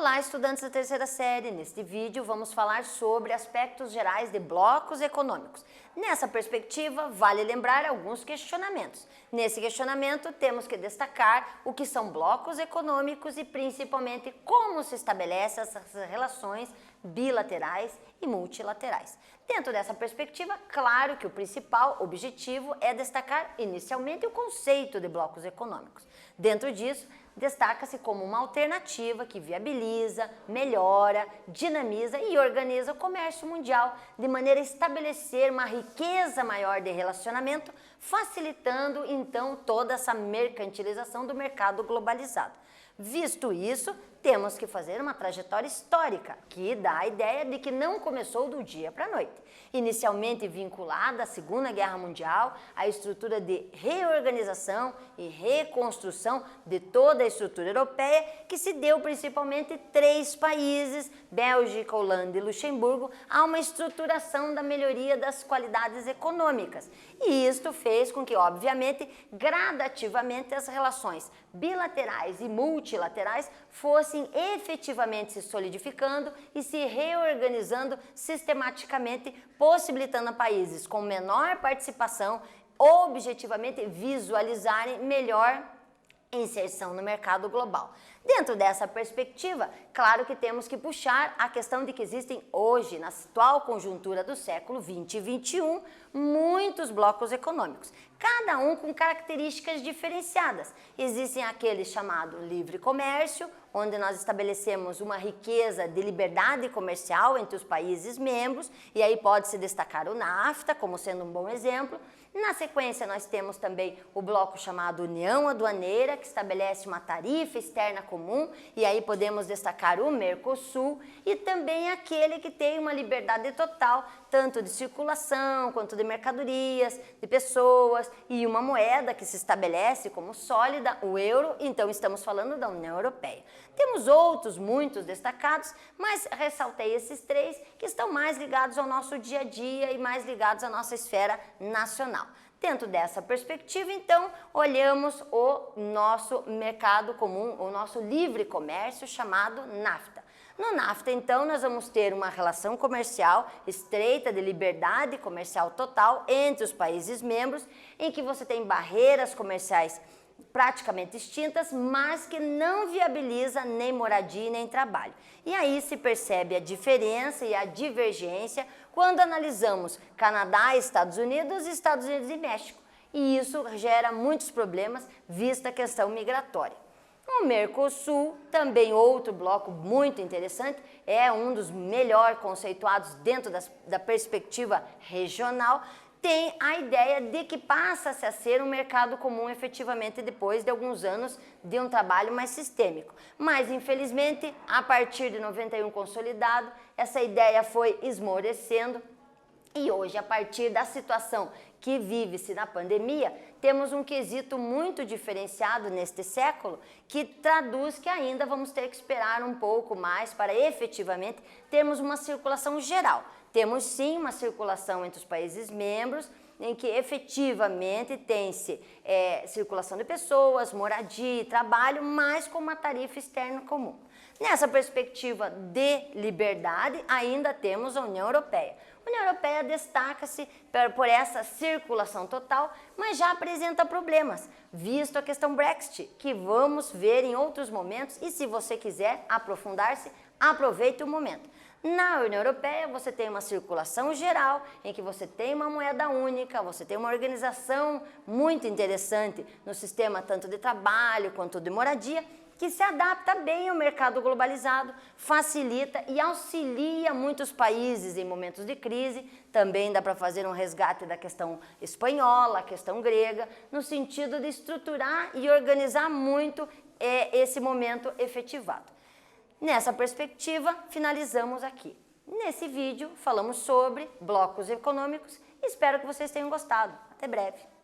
Olá, estudantes da terceira série! Neste vídeo vamos falar sobre aspectos gerais de blocos econômicos. Nessa perspectiva, vale lembrar alguns questionamentos. Nesse questionamento, temos que destacar o que são blocos econômicos e principalmente como se estabelecem essas relações bilaterais e multilaterais. Dentro dessa perspectiva, claro que o principal objetivo é destacar inicialmente o conceito de blocos econômicos. Dentro disso, destaca-se como uma alternativa que viabiliza, melhora, dinamiza e organiza o comércio mundial de maneira a estabelecer uma riqueza maior de relacionamento, facilitando então toda essa mercantilização do mercado globalizado. Visto isso, temos que fazer uma trajetória histórica, que dá a ideia de que não começou do dia para a noite. Inicialmente vinculada à Segunda Guerra Mundial, a estrutura de reorganização e reconstrução de toda a estrutura europeia, que se deu principalmente três países, Bélgica, Holanda e Luxemburgo, a uma estruturação da melhoria das qualidades econômicas. E isto fez com que, obviamente, gradativamente as relações bilaterais e multilaterais fossem efetivamente se solidificando e se reorganizando sistematicamente, possibilitando a países com menor participação objetivamente visualizarem melhor inserção no mercado global. Dentro dessa perspectiva, claro que temos que puxar a questão de que existem hoje, na atual conjuntura do século 20 e 21, muitos blocos econômicos, cada um com características diferenciadas. Existem aqueles chamados livre comércio, onde nós estabelecemos uma riqueza de liberdade comercial entre os países membros, e aí pode-se destacar o NAFTA como sendo um bom exemplo. Na sequência, nós temos também o bloco chamado União Aduaneira, que estabelece uma tarifa externa comum, e aí podemos destacar o Mercosul, e também aquele que tem uma liberdade total, tanto de circulação, quanto de mercadorias, de pessoas, e uma moeda que se estabelece como sólida, o euro, então estamos falando da União Europeia. Temos outros, muitos destacados, mas ressaltei esses três que estão mais ligados ao nosso dia a dia e mais ligados à nossa esfera nacional. Dentro dessa perspectiva, então, olhamos o nosso mercado comum, o nosso livre comércio chamado NAFTA. No NAFTA, então, nós vamos ter uma relação comercial estreita de liberdade comercial total entre os países membros, em que você tem barreiras comerciais praticamente extintas, mas que não viabiliza nem moradia nem trabalho. E aí se percebe a diferença e a divergência quando analisamos Canadá, Estados Unidos e México. E isso gera muitos problemas, vista a questão migratória. O Mercosul, também outro bloco muito interessante, é um dos melhor conceituados dentro da perspectiva regional, tem a ideia de que passa-se a ser um mercado comum efetivamente depois de alguns anos de um trabalho mais sistêmico. Mas, infelizmente, a partir de 91 consolidado, essa ideia foi esmorecendo e hoje, a partir da situação que vive-se na pandemia, temos um quesito muito diferenciado neste século que traduz que ainda vamos ter que esperar um pouco mais para efetivamente termos uma circulação geral. Temos sim uma circulação entre os países membros, em que efetivamente tem-se circulação de pessoas, moradia e trabalho, mas com uma tarifa externa comum. Nessa perspectiva de liberdade, ainda temos a União Europeia. A União Europeia destaca-se por essa circulação total, mas já apresenta problemas, visto a questão Brexit, que vamos ver em outros momentos, e se você quiser aprofundar-se, aproveite o momento. Na União Europeia, você tem uma circulação geral, em que você tem uma moeda única, você tem uma organização muito interessante no sistema tanto de trabalho quanto de moradia, que se adapta bem ao mercado globalizado, facilita e auxilia muitos países em momentos de crise. Também dá para fazer um resgate da questão espanhola, a questão grega, no sentido de estruturar e organizar muito esse momento efetivado. Nessa perspectiva, finalizamos aqui. Nesse vídeo, falamos sobre blocos econômicos e espero que vocês tenham gostado. Até breve!